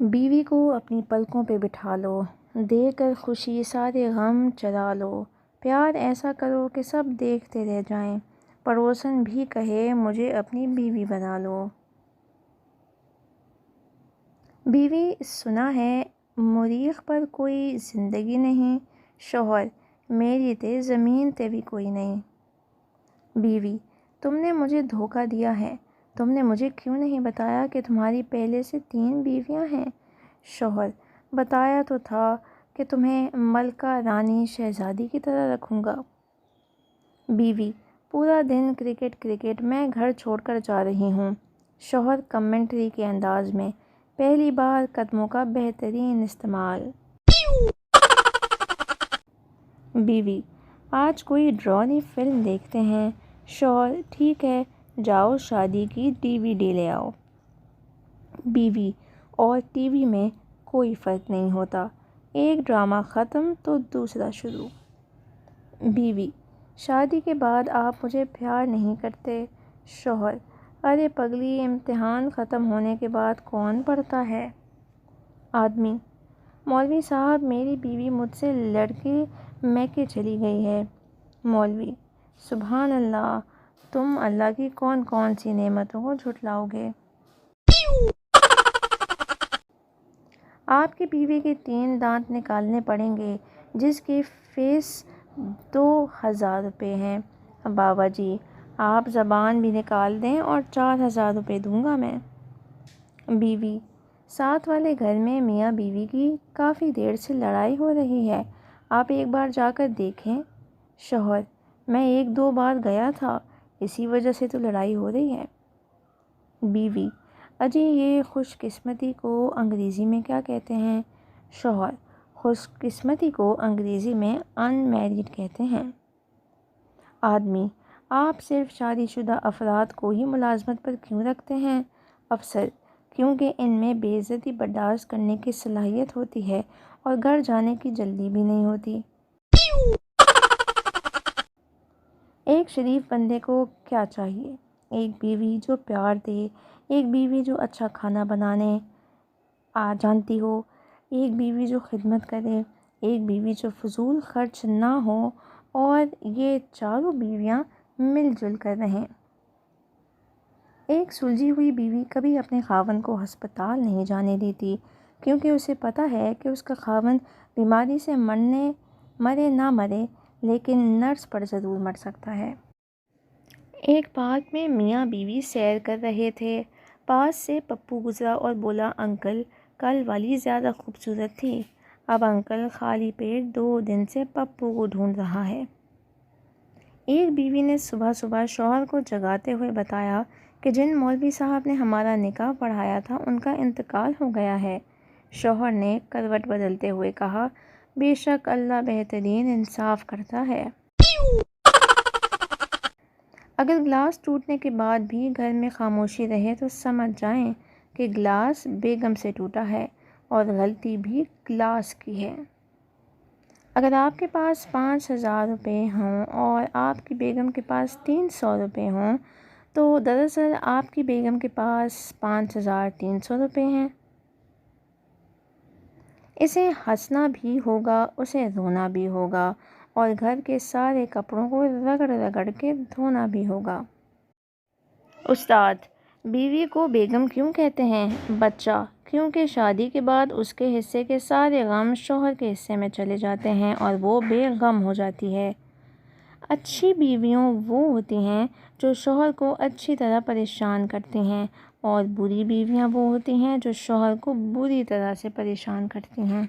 بیوی کو اپنی پلکوں پہ بٹھا لو، دے کر خوشی سارے غم چرا لو، پیار ایسا کرو کہ سب دیکھتے رہ جائیں، پڑوسن بھی کہے مجھے اپنی بیوی بنا لو۔ بیوی سنا ہے مریخ پر کوئی زندگی نہیں، شوہر میری تے زمین تے بھی کوئی نہیں۔ بیوی تم نے مجھے دھوکہ دیا ہے، تم نے مجھے کیوں نہیں بتایا کہ تمہاری پہلے سے 3 بیویاں ہیں؟ شوہر بتایا تو تھا کہ تمہیں ملکہ رانی شہزادی کی طرح رکھوں گا۔ بیوی پورا دن کرکٹ میں گھر چھوڑ کر جا رہی ہوں۔ شوہر کمنٹری کے انداز میں، پہلی بار قدموں کا بہترین استعمال۔ بیوی آج کوئی ڈرامہ فلم دیکھتے ہیں۔ شوہر ٹھیک ہے، جاؤ شادی کی DVD لے آؤ۔ بیوی اور ٹی وی میں کوئی فرق نہیں ہوتا، ایک ڈرامہ ختم تو دوسرا شروع۔ بیوی شادی کے بعد آپ مجھے پیار نہیں کرتے؟ شوہر ارے پگلی، امتحان ختم ہونے کے بعد کون پڑھتا ہے؟ آدمی مولوی صاحب میری بیوی مجھ سے لڑ کے میکے چلی گئی ہے۔ مولوی سبحان اللہ، تم اللہ کی کون کون سی نعمتوں کو جھٹلاؤ گے؟ آپ کی بیوی کے 3 دانت نکالنے پڑیں گے جس کی فیس 2000 روپے ہے۔ بابا جی آپ زبان بھی نکال دیں اور 4000 روپے دوں گا میں۔ بیوی ساتھ والے گھر میں میاں بیوی کی کافی دیر سے لڑائی ہو رہی ہے، آپ ایک بار جا کر دیکھیں۔ شوہر میں 1-2 بار گیا تھا، اسی وجہ سے تو لڑائی ہو رہی ہے۔ بیوی اجی یہ خوش قسمتی کو انگریزی میں کیا کہتے ہیں؟ شوہر خوش قسمتی کو انگریزی میں ان میرڈ کہتے ہیں۔ آدمی آپ صرف شادی شدہ افراد کو ہی ملازمت پر کیوں رکھتے ہیں؟ افسر کیونکہ ان میں بے عزتی برداشت کرنے کی صلاحیت ہوتی ہے اور گھر جانے کی جلدی بھی نہیں ہوتی۔ ایک شریف بندے کو کیا چاہیے؟ ایک بیوی جو پیار دے، ایک بیوی جو اچھا کھانا بنانے جانتی ہو، ایک بیوی جو خدمت کرے، ایک بیوی جو فضول خرچ نہ ہو، اور یہ 4 بیویاں مل جل کر رہیں۔ ایک سلجھی ہوئی بیوی کبھی اپنے خاوند کو ہسپتال نہیں جانے دیتی، کیونکہ اسے پتہ ہے کہ اس کا خاوند بیماری سے مرے نہ مرے لیکن نرس پر ضرور مر سکتا ہے۔ ایک پارک میں میاں بیوی سیر کر رہے تھے، پاس سے پپو گزرا اور بولا انکل کل والی زیادہ خوبصورت تھی۔ اب انکل خالی پیٹ 2 دن سے پپو کو ڈھونڈ رہا ہے۔ ایک بیوی نے صبح صبح شوہر کو جگاتے ہوئے بتایا کہ جن مولوی صاحب نے ہمارا نکاح پڑھایا تھا ان کا انتقال ہو گیا ہے۔ شوہر نے کروٹ بدلتے ہوئے کہا بے شک اللہ بہترین انصاف کرتا ہے۔ اگر گلاس ٹوٹنے کے بعد بھی گھر میں خاموشی رہے تو سمجھ جائیں کہ گلاس بیگم سے ٹوٹا ہے اور غلطی بھی گلاس کی ہے۔ اگر آپ کے پاس 5000 روپے ہوں اور آپ کی بیگم کے پاس 300 روپے ہوں تو دراصل آپ کی بیگم کے پاس 5300 روپے ہیں۔ اسے ہنسنا بھی ہوگا، اسے رونا بھی ہوگا، اور گھر کے سارے کپڑوں کو رگڑ رگڑ کے دھونا بھی ہوگا۔ استاد بیوی کو بیگم کیوں کہتے ہیں؟ بچہ کیونکہ شادی کے بعد اس کے حصے کے سارے غم شوہر کے حصے میں چلے جاتے ہیں اور وہ بے غم ہو جاتی ہے۔ اچھی بیویاں وہ ہوتی ہیں جو شوہر کو اچھی طرح پریشان کرتی ہیں، اور بری بیویاں وہ ہوتی ہیں جو شوہر کو بری طرح سے پریشان کرتی ہیں۔